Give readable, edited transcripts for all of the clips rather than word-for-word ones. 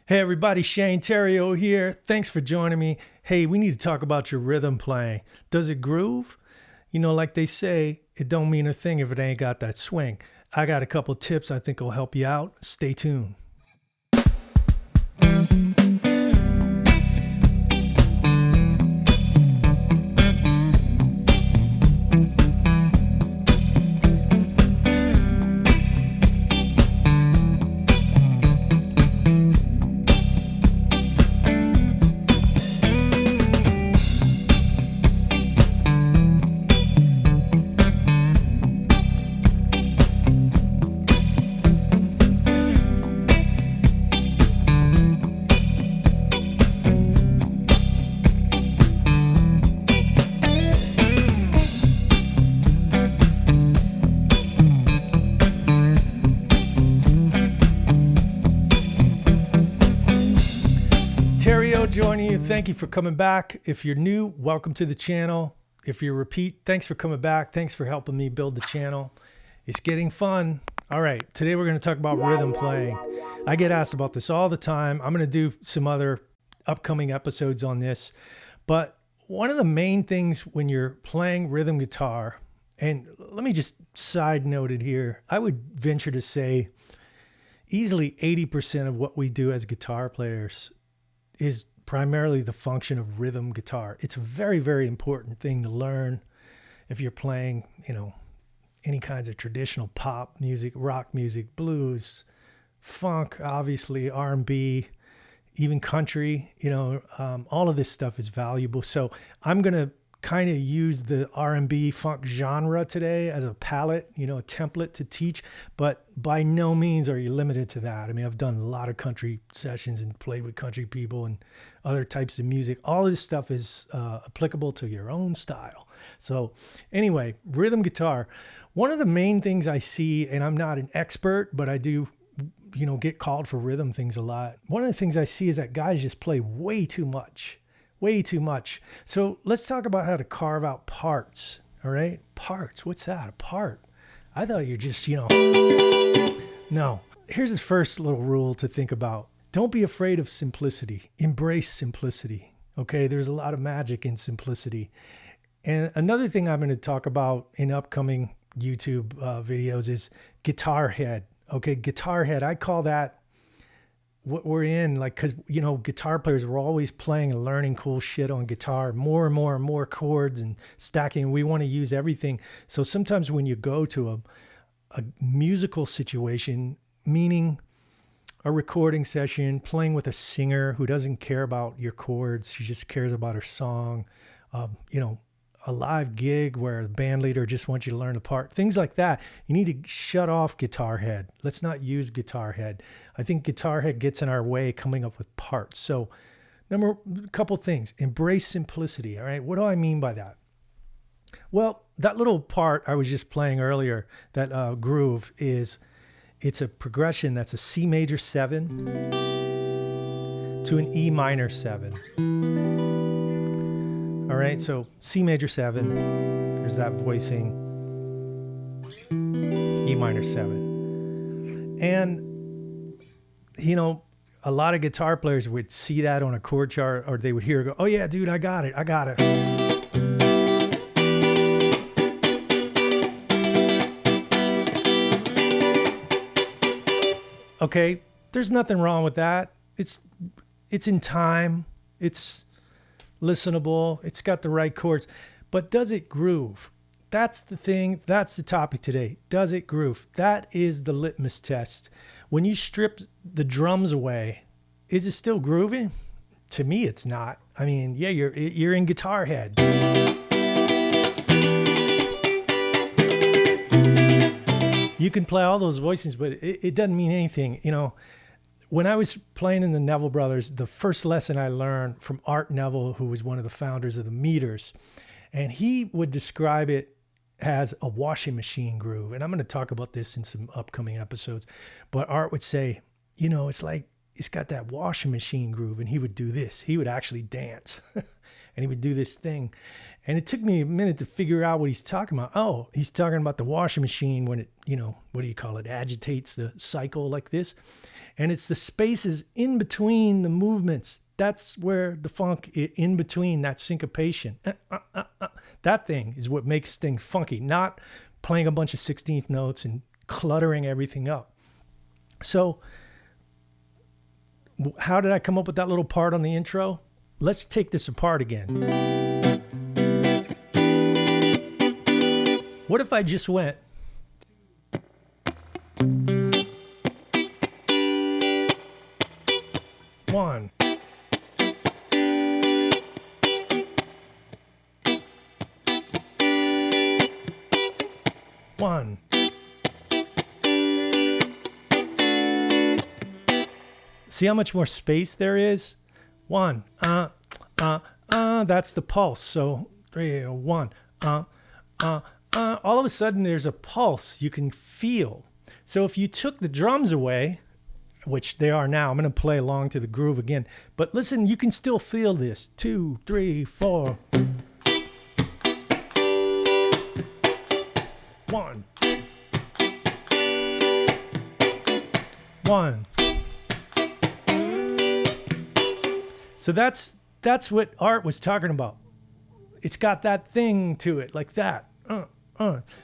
Hey everybody, Shane Terrio here. Thanks for joining me. Hey, we need to talk about your rhythm playing. Does it groove? You know, like they say, it don't mean a thing if it ain't got that swing. I got a couple tips I think will help you out. Stay tuned. Terrio joining you. Thank you for coming back. If you're new, welcome to the channel. If you're repeat, thanks for coming back. Thanks for helping me build the channel. It's getting fun. All right, today we're going to talk about rhythm playing. I get asked about this all the time. I'm going to do some other upcoming episodes on this. But one of the main things when you're playing rhythm guitar, and let me just side note it here, I would venture to say easily 80% of what we do as guitar players is primarily the function of rhythm guitar. It's a very, very important thing to learn if you're playing, any kinds of traditional pop music, rock music, blues, funk, obviously R&B, even country, all of this stuff is valuable. So I'm going to kind of use the R&B funk genre today as a palette, a template to teach, but by no means are you limited to that. I mean, I've done a lot of country sessions and played with country people and other types of music. All this stuff is applicable to your own style. So anyway, rhythm guitar, one of the main things I see, and I'm not an expert, but I do get called for rhythm things a lot. One of the things I see is that guys just play way too much. Way too much. So let's talk about how to carve out parts. All right. Parts. What's that? A part. I thought you're just, No. Here's the first little rule to think about. Don't be afraid of simplicity. Embrace simplicity. Okay. There's a lot of magic in simplicity. And another thing I'm going to talk about in upcoming YouTube videos is guitar head. Okay. Guitar head. I call that what we're in, because guitar players were always playing and learning cool shit on guitar, more and more and more chords and stacking. We want to use everything. So sometimes when you go to a musical situation, meaning a recording session, playing with a singer who doesn't care about your chords, she just cares about her song, a live gig where the band leader just wants you to learn the part, things like that. You need to shut off guitar head. Let's not use guitar head. I think guitar head gets in our way coming up with parts. So couple things, embrace simplicity. All right. What do I mean by that? Well, that little part I was just playing earlier, that groove it's a progression. That's a C major 7 to an E minor 7. All right, so C major 7, there's that voicing, E minor 7. And, a lot of guitar players would see that on a chord chart, or they would hear it go, oh yeah, dude, I got it. Okay, there's nothing wrong with that. It's in time. It's listenable. It's got the right chords, but does it groove? That's the thing. That's the topic today. Does it groove? That is the litmus test. When you strip the drums away, is it still grooving? To me, it's not. I mean, yeah, you're in guitar head. You can play all those voicings, but it doesn't mean anything. When I was playing in the Neville brothers, the first lesson I learned from Art Neville, who was one of the founders of the Meters, and he would describe it as a washing machine groove. And I'm going to talk about this in some upcoming episodes. But Art would say, it's like it's got that washing machine groove. And he would do this. He would actually dance. And he would do this thing. And it took me a minute to figure out what he's talking about. Oh, he's talking about the washing machine when it, what do you call it, agitates the cycle like this. And it's the spaces in between the movements. That's where the funk, in between, that syncopation, that thing is what makes things funky, not playing a bunch of 16th notes and cluttering everything up. So how did I come up with that little part on the intro? Let's take this apart again. What if I just went... one. One. See how much more space there is? One. That's the pulse. So 3, 1. All of a sudden there's a pulse you can feel. So if you took the drums away, which they are now, I'm going to play along to the groove again. But listen, you can still feel this. 2, 3, 4. 1. 1. So that's what Art was talking about. It's got that thing to it, like that.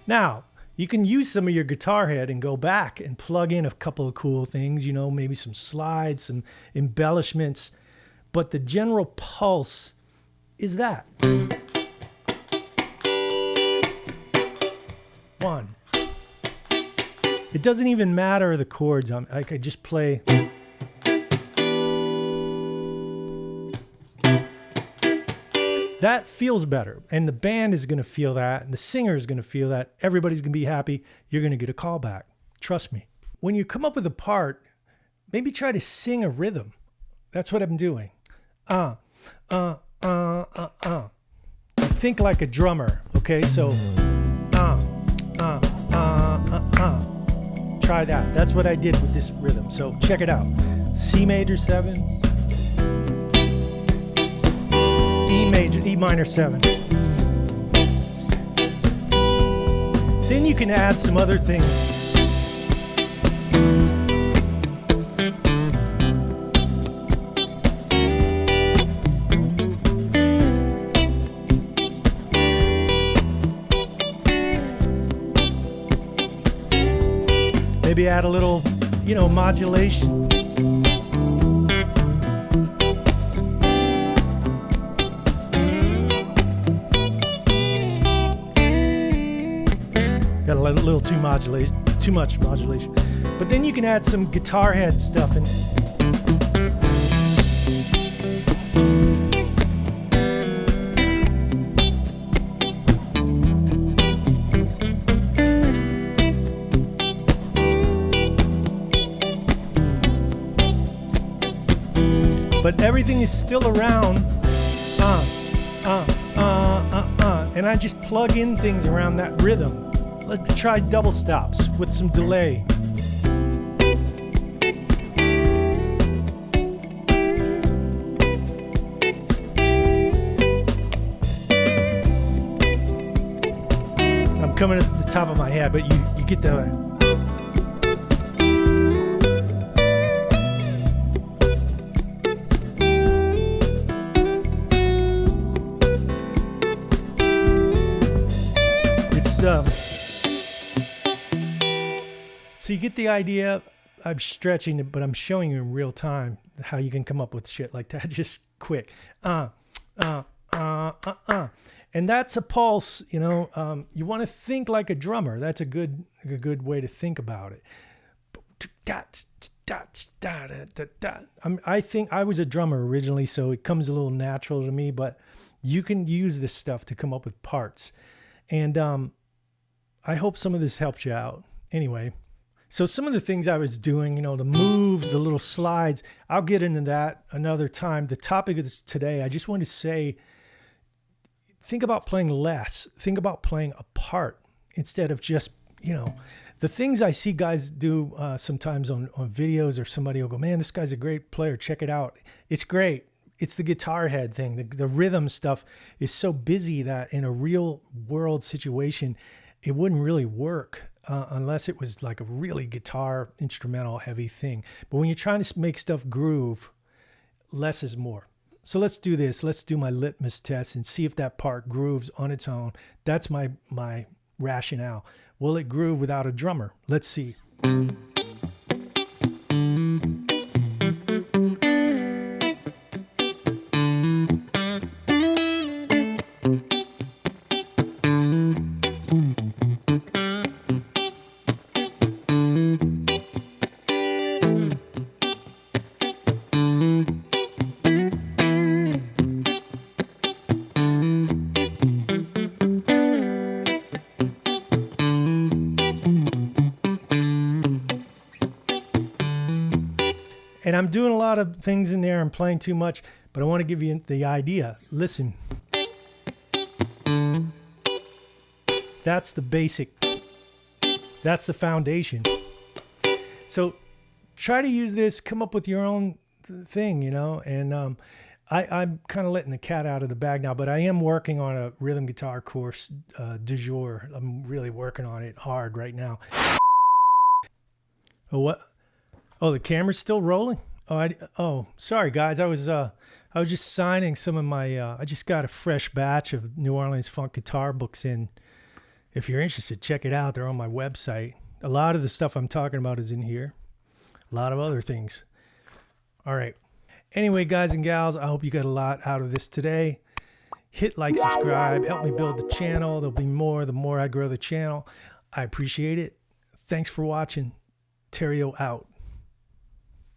Now, you can use some of your guitar head and go back and plug in a couple of cool things, you know, maybe some slides, some embellishments. But the general pulse is that. 1. It doesn't even matter the chords. I could just play. That feels better, and the band is going to feel that, and the singer is going to feel that. Everybody's going to be happy. You're going to get a call back. Trust me. When you come up with a part, maybe try to sing a rhythm. That's what I'm doing. Think like a drummer, okay? So, try that. That's what I did with this rhythm. So check it out. C major 7. E minor 7. Then you can add some other things. Maybe add a little, you know, modulation. Got a little too much modulation. But then you can add some guitar head stuff in. But everything is still around. And I just plug in things around that rhythm. Let's try double stops with some delay. I'm coming at the top of my head, but you get the... So you get the idea. I'm stretching it, but I'm showing you in real time how you can come up with shit like that just quick. And that's a pulse, you know. You want to think like a drummer. That's a good way to think about it. I think I was a drummer originally, so it comes a little natural to me, but you can use this stuff to come up with parts. And I hope some of this helps you out. Anyway, so some of the things I was doing, you know, the moves, the little slides, I'll get into that another time. The topic of this today, I just want to say, think about playing less. Think about playing a part instead of just, you know, the things I see guys do sometimes on videos, or somebody will go, man, this guy's a great player. Check it out. It's great. It's the guitar head thing. The rhythm stuff is so busy that in a real world situation, it wouldn't really work. unless it was like a really guitar instrumental heavy thing. But when you're trying to make stuff groove, less is more. So let's do this. Let's do my litmus test and see if that part grooves on its own. That's my rationale. Will it groove without a drummer? Let's see. And I'm doing a lot of things in there. I'm playing too much, but I want to give you the idea. Listen. That's the basic. That's the foundation. So try to use this, come up with your own thing, you know. And I'm kind of letting the cat out of the bag now, but I am working on a rhythm guitar course du jour. I'm really working on it hard right now. Oh, what? Oh, the camera's still rolling? Oh, sorry guys. I was just signing some of my I just got a fresh batch of New Orleans funk guitar books in. If you're interested, check it out. They're on my website. A lot of the stuff I'm talking about is in here. A lot of other things. All right. Anyway, guys and gals, I hope you got a lot out of this today. Hit like, subscribe, help me build the channel. There'll be more the more I grow the channel. I appreciate it. Thanks for watching. Terrio out.